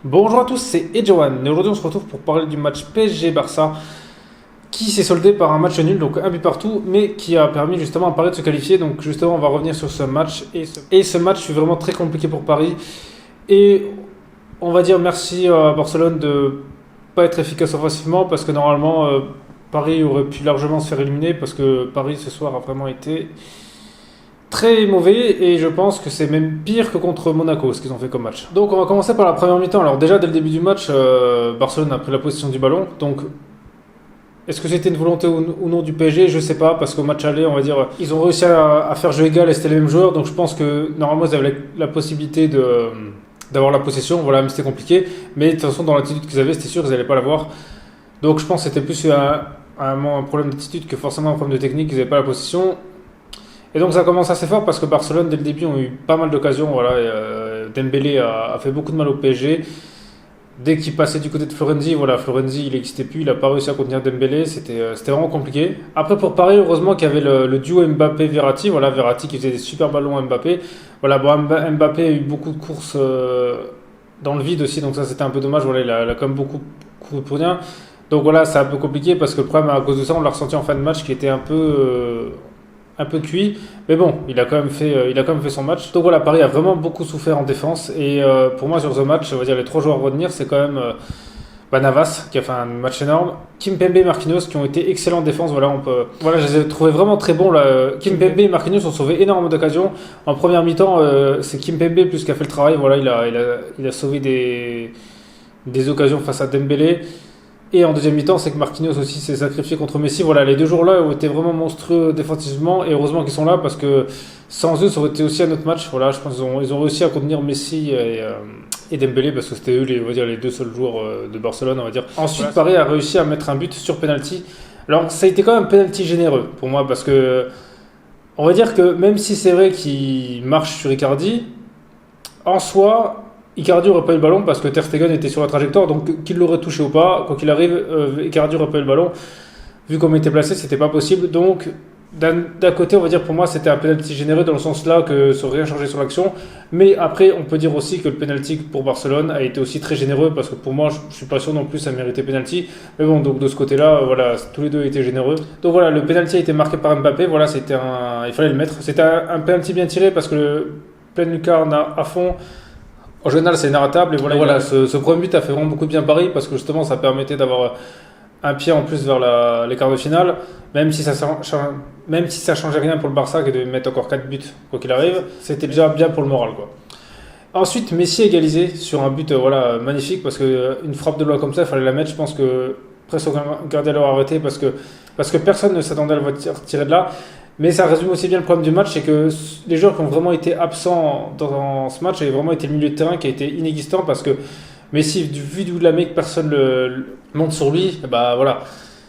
Bonjour à tous, c'est Edjawan et aujourd'hui on se retrouve pour parler du match PSG-Barça qui s'est soldé par un match nul, donc un but partout, mais qui a permis justement à Paris de se qualifier. Donc justement on va revenir sur ce match et ce match fut vraiment très compliqué pour Paris et on va dire merci à Barcelone de pas être efficace offensivement parce que normalement Paris aurait pu largement se faire éliminer parce que Paris ce soir a vraiment été très mauvais et je pense que c'est même pire que contre Monaco ce qu'ils ont fait comme match. Donc on va commencer par la première mi-temps. Alors déjà dès le début du match, Barcelone a pris la possession du ballon. Donc est-ce que c'était une volonté ou non du PSG? Je sais pas parce qu'au match aller on va dire ils ont réussi à faire jeu égal et c'était les mêmes joueurs. Donc je pense que normalement ils avaient la possibilité d'avoir la possession. Voilà, mais c'était compliqué. Mais de toute façon dans l'attitude qu'ils avaient c'était sûr qu'ils n'allaient pas l'avoir. Donc je pense que c'était plus un problème d'attitude que forcément un problème de technique. Ils n'avaient pas la possession. Et donc ça commence assez fort parce que Barcelone dès le début ont eu pas mal d'occasions. Voilà, Dembélé a fait beaucoup de mal au PSG. Dès qu'il passait du côté de Florenzi, voilà, Florenzi il n'existait plus, il n'a pas réussi à contenir Dembélé, c'était vraiment compliqué. Après pour Paris, heureusement qu'il y avait le duo Mbappé-Verratti, voilà, Verratti qui faisait des super ballons à Mbappé. Voilà, bon, Mbappé a eu beaucoup de courses dans le vide aussi, donc ça c'était un peu dommage, voilà, il a quand même beaucoup couru pour rien. Donc voilà, c'est un peu compliqué parce que le problème à cause de ça, on l'a ressenti en fin de match qui était un peu cuit, mais bon, il a quand même fait son match. Donc voilà, Paris a vraiment beaucoup souffert en défense et pour moi sur ce match, on va dire les trois joueurs à retenir, c'est quand même Navas qui a fait un match énorme, Kimpembe et Marquinhos qui ont été excellents en défense. Voilà, je les ai trouvés vraiment très bons là. Kimpembe et Marquinhos ont sauvé énormément d'occasions. En première mi-temps, c'est Kimpembe plus qui a fait le travail. Voilà, il a sauvé des occasions face à Dembélé. Et en deuxième mi-temps, c'est que Marquinhos aussi s'est sacrifié contre Messi. Voilà, les deux jours-là ont été vraiment monstrueux défensivement. Et heureusement qu'ils sont là parce que sans eux, ça aurait été aussi un autre match. Voilà, je pense qu'ils ont réussi à contenir Messi et Dembélé parce que c'était eux, on va dire, les deux seuls joueurs de Barcelone, on va dire. Ensuite, voilà, Paris a réussi à mettre un but sur penalty. Alors, ça a été quand même un penalty généreux pour moi parce que on va dire que même si c'est vrai qu'il marche sur Icardi, en soi, Icardi n'aurait pas eu le ballon parce que Ter Stegen était sur la trajectoire, donc qu'il l'aurait touché ou pas, quoi qu'il arrive, Icardi n'aurait pas eu le ballon. Vu comment il était placé, c'était pas possible. Donc d'un côté, on va dire pour moi, c'était un penalty généreux dans le sens là que ça aurait rien changé sur l'action. Mais après, on peut dire aussi que le penalty pour Barcelone a été aussi très généreux parce que pour moi, je suis pas sûr non plus ça méritait penalty. Mais bon, donc de ce côté-là, voilà, tous les deux étaient généreux. Donc voilà, le penalty a été marqué par Mbappé. Voilà, il fallait le mettre. C'était un penalty bien tiré parce que pleine lucarne à fond. En général, c'est inarrêtable. Et voilà, ce premier but a fait vraiment beaucoup de bien Paris parce que justement, ça permettait d'avoir un pied en plus vers les quarts de finale. Même si ça changeait rien pour le Barça qui devait mettre encore 4 buts, quoi qu'il arrive, c'était déjà bien pour le moral, quoi. Ensuite, Messi a égalisé sur un but voilà, magnifique parce qu'une frappe de loi comme ça, il fallait la mettre. Je pense que presque aucun gardien l'aurait arrêté parce que personne ne s'attendait à le voir tirer de là. Mais ça résume aussi bien le problème du match, c'est que les joueurs qui ont vraiment été absents dans ce match avaient vraiment été le milieu de terrain qui a été inexistant parce que Messi, vu de la que personne le monte sur lui, bah voilà.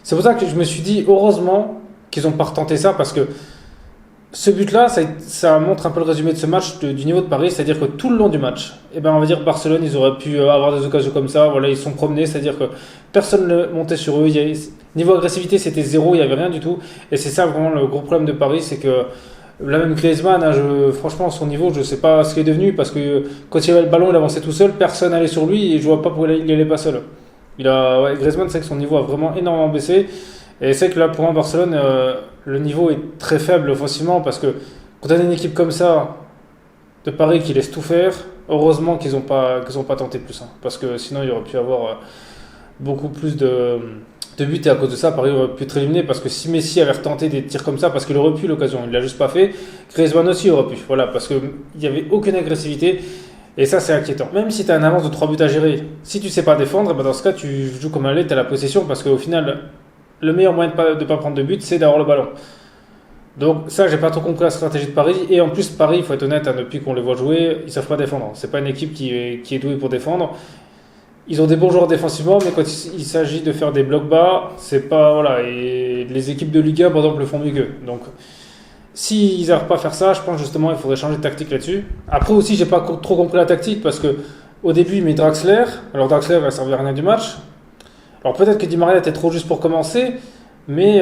C'est pour ça que je me suis dit, heureusement qu'ils n'ont pas retenté ça parce que ce but-là, ça montre un peu le résumé de ce match du niveau de Paris, c'est-à-dire que tout le long du match, on va dire Barcelone, ils auraient pu avoir des occasions comme ça, voilà, ils se sont promenés, c'est-à-dire que personne ne montait sur eux, niveau agressivité c'était zéro, il n'y avait rien du tout, et c'est ça vraiment le gros problème de Paris, c'est que là même Griezmann, hein, franchement son niveau, je ne sais pas ce qu'il est devenu, parce que quand il avait le ballon, il avançait tout seul, personne n'allait sur lui, et je ne vois pas pourquoi il n'allait pas seul. Griezmann, c'est que son niveau a vraiment énormément baissé, et c'est que là pour moi Barcelone, le niveau est très faible offensivement parce que quand on a une équipe comme ça de Paris qui laisse tout faire, heureusement qu'ils n'ont pas tenté plus, hein, parce que sinon il y aurait pu avoir beaucoup plus de buts et à cause de ça Paris aurait pu être éliminé parce que si Messi avait retenté des tirs comme ça parce qu'il aurait pu l'occasion, il l'a juste pas fait. Griezmann aussi aurait pu, voilà, parce qu'il n'y avait aucune agressivité. Et ça, c'est inquiétant. Même si tu as un avance de 3 buts à gérer, si tu sais pas défendre, dans ce cas, tu joues comme un lait, tu as la possession parce qu'au final, le meilleur moyen de ne pas prendre de but, c'est d'avoir le ballon. Donc ça, j'ai pas trop compris la stratégie de Paris. Et en plus, Paris, il faut être honnête, hein, depuis qu'on les voit jouer, ils savent pas défendre. C'est pas une équipe qui est douée pour défendre. Ils ont des bons joueurs défensivement, mais quand il s'agit de faire des blocs bas, c'est pas voilà. Et les équipes de Liga, par exemple, le font mieux qu'eux. Donc s'ils n'arrivent pas à faire ça, je pense justement il faudrait changer de tactique là-dessus. Après aussi, j'ai pas trop compris la tactique parce que au début, il met Draxler. Alors Draxler, il va servir à rien du match. Alors peut-être que Di Maria était trop juste pour commencer, mais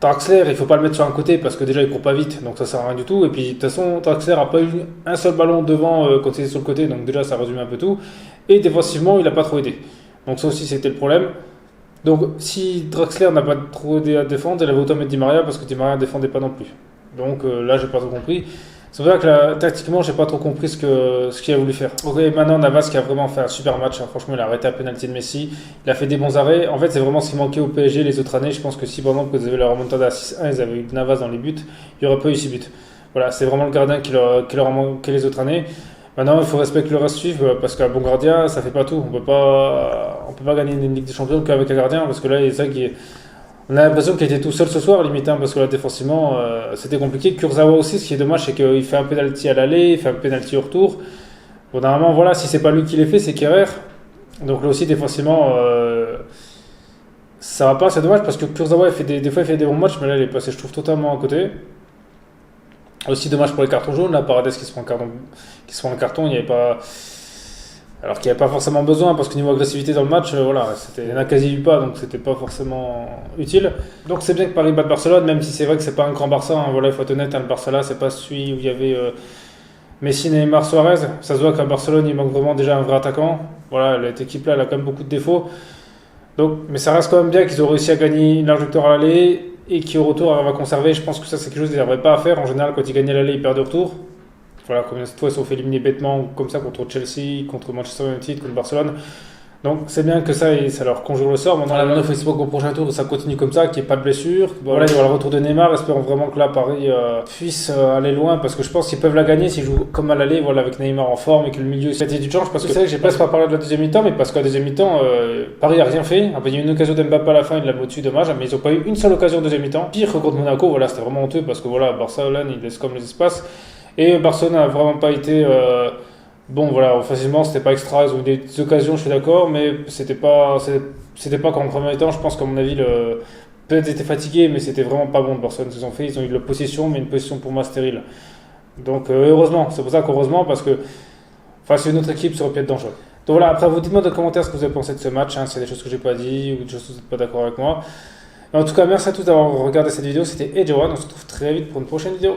Draxler, il faut pas le mettre sur un côté parce que déjà il court pas vite, donc ça sert à rien du tout. Et puis de toute façon, Draxler a pas eu un seul ballon devant quand il est sur le côté, donc déjà ça résume un peu tout. Et défensivement, il a pas trop aidé. Donc ça aussi c'était le problème. Donc si Draxler n'a pas trop aidé à défendre, il avait autant mettre Di Maria parce que Di Maria ne défendait pas non plus. Donc là j'ai pas trop compris. C'est vrai que là, tactiquement, j'ai pas trop compris ce qu'il a voulu faire. Ok, maintenant Navas qui a vraiment fait un super match. Hein. Franchement, il a arrêté un penalty de Messi. Il a fait des bons arrêts. En fait, c'est vraiment ce qui manquait au PSG les autres années. Je pense que si par exemple, vous avez la remontada à 6-1, ils avaient eu Navas dans les buts, il n'y aurait pas eu 6 buts. Voilà, c'est vraiment le gardien qui leur a manqué les autres années. Maintenant, il faut respecter le reste suivre parce qu'un bon gardien, ça fait pas tout. On peut pas gagner une Ligue des Champions qu'avec un gardien parce que là, c'est ça qui est. On a l'impression qu'il était tout seul ce soir, limite, hein, parce que là, défensivement, c'était compliqué. Kurzawa aussi, ce qui est dommage, c'est qu'il fait un penalty à l'aller, il fait un penalty au retour. Bon, normalement, voilà, si c'est pas lui qui l'a fait, c'est Kerrer. Donc là aussi, défensivement, ça va pas, c'est dommage, parce que Kurzawa, des fois, il fait des bons matchs, mais là, il est passé, je trouve, totalement à côté. Aussi dommage pour les cartons jaunes, là, Paredes qui se prend un carton, il n'y avait pas. Alors qu'il n'y avait pas forcément besoin, parce que niveau agressivité dans le match, voilà, il n'y en a quasi eu pas, donc c'était pas forcément utile. Donc c'est bien que Paris batte Barcelone, même si c'est vrai que c'est pas un grand Barça, hein, voilà, il faut être honnête, hein, le Barça là, c'est pas celui où il y avait Messi, Neymar, Suarez. Ça se voit qu'à Barcelone, il manque vraiment déjà un vrai attaquant. Voilà, cette équipe-là, elle a quand même beaucoup de défauts. Donc, mais ça reste quand même bien qu'ils ont réussi à gagner une large victoire à l'aller et qui au retour arrivent à conserver. Je pense que ça, c'est quelque chose qu'ils n'arrivaient pas à faire. En général, quand ils gagnaient l'aller, ils perdent au retour. Voilà, combien de fois ils se sont fait éliminer bêtement comme ça contre Chelsea, contre Manchester United, contre Barcelone. Donc c'est bien que ça leur conjure le sort. Maintenant, il faut espérer qu'au prochain tour, ça continue comme ça, qu'il n'y ait pas de blessure. Bon, voilà, il y aura le retour de Neymar. Espérons vraiment que là, Paris puisse aller loin parce que je pense qu'ils peuvent la gagner s'ils jouent comme à l'aller, voilà, avec Neymar en forme et que le milieu ait du change. Parce que c'est vrai que j'ai presque pas parlé de la deuxième mi-temps, mais parce qu'à la deuxième mi-temps, Paris n'a rien fait. Il y a eu une occasion d'Mbappé à la fin, il l'a mis au-dessus, dommage, mais ils n'ont pas eu une seule occasion de deuxième mi-temps. Pire que contre Monaco, voilà, c'était vraiment honteux parce que voilà, Barcelone, il laisse comme les espaces. Et Barcelone n'a vraiment pas été. Bon, voilà, offensivement, c'était pas extra. Ils ont eu des occasions, je suis d'accord, mais c'était pas comme en premier temps. Je pense qu'à mon avis, peut-être ils étaient fatigués, mais c'était vraiment pas bon de Barcelone. Ils ont fait, ils ont eu de la possession, mais une possession pour moi stérile. Donc, heureusement, c'est pour ça qu'heureusement, parce que face à une autre équipe, ça aurait pu être dangereux. Donc voilà, après, vous dites-moi dans les commentaires ce que vous avez pensé de ce match, hein, s'il y a des choses que j'ai pas dit ou des choses que vous n'êtes pas d'accord avec moi. Et en tout cas, merci à tous d'avoir regardé cette vidéo. C'était Edgewan. On se retrouve très vite pour une prochaine vidéo.